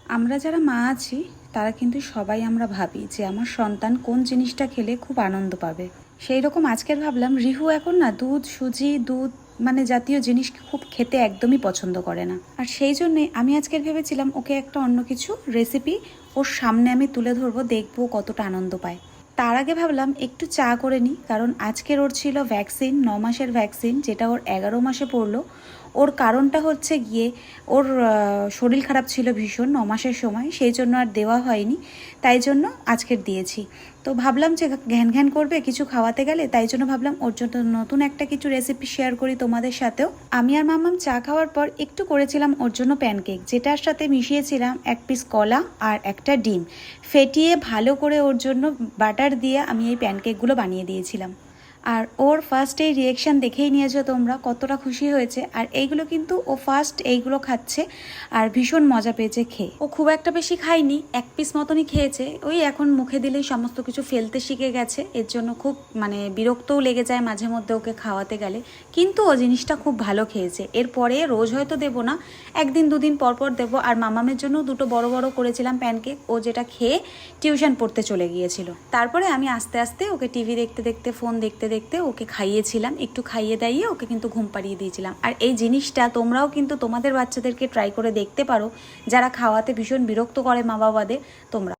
আমরা যারা মা আছি তারা কিন্তু সবাই আমরা ভাবি যে আমার সন্তান কোন জিনিসটা খেলে খুব আনন্দ পাবে। সেই রকম আজকের ভাবলাম রিহু এখন না দুধ, সুজি, দুধ মানে জাতীয় জিনিস খুব খেতে একদমই পছন্দ করে না। আর সেই জন্যে আমি আজকের ভেবেছিলাম ওকে একটা অন্য কিছু রেসিপি ওর সামনে আমি তুলে ধরবো, দেখবো কতটা আনন্দ পায়। তার আগে ভাবলাম একটু চা করে নিই, কারণ আজকের ওর ছিল ভ্যাকসিন, 9 মাসের ভ্যাকসিন, যেটা ওর 11 মাসে পড়লো। ওর কারণটা হচ্ছে গিয়ে ওর শরীর খারাপ ছিল ভীষণ 9 মাসের সময়, সেই জন্য আর দেওয়া হয়নি, তাই জন্য আজকের দিয়েছি। তো ভাবলাম যে ঘ্যান ঘ্যান করবে কিছু খাওয়াতে গেলে, তাই জন্য ভাবলাম ওর জন্য নতুন একটা কিছু রেসিপি শেয়ার করি তোমাদের সাথেও। আমি আর মাম্মাম চা খাওয়ার পর একটু করেছিলাম ওর জন্য প্যানকেক, যেটার সাথে মিশিয়েছিলাম 1 পিস কলা আর একটা ডিম ফেটিয়ে ভালো করে ওর জন্য বাটার দিয়ে আমি এই প্যানকেকগুলো বানিয়ে দিয়েছিলাম। আর ওর ফার্স্ট এই রিয়েকশান দেখেই নিয়েছো তোমরা কতটা খুশি হয়েছে। আর এইগুলো কিন্তু ও ফার্স্ট এইগুলো খাচ্ছে আর ভীষণ মজা পেয়েছে খেয়ে। ও খুব একটা বেশি খায়নি, 1 পিস মতনই খেয়েছে। ওই এখন মুখে দিলেই সমস্ত কিছু ফেলতে শিখে গেছে, এর জন্য খুব মানে বিরক্তও লেগে যায় মাঝে মধ্যে ওকে খাওয়াতে গেলে, কিন্তু ও জিনিসটা খুব ভালো খেয়েছে। এরপরে রোজ হয়তো দেবো না, 1 দিন 2 দিন পর পর দেবো। আর মামামের জন্য দুটো বড় বড় করেছিলাম প্যানকেক, ও যেটা খেয়ে টিউশন পড়তে চলে গিয়েছিল। তারপরে আমি আস্তে আস্তে ওকে টিভি দেখতে দেখতে, ফোন দেখতে দেখতে ওকে খাইয়েছিলাম, একটু খাইয়ে দাইয়ে ওকে কিন্তু ঘুম পাড়িয়ে দিয়েছিলাম। আর এই জিনিসটা তোমরাও কিন্তু তোমাদের বাচ্চাদেরকে ট্রাই করে দেখতে পারো, যারা খাওয়াতে ভীষণ বিরক্ত করে মা বাবাদের। তোমরা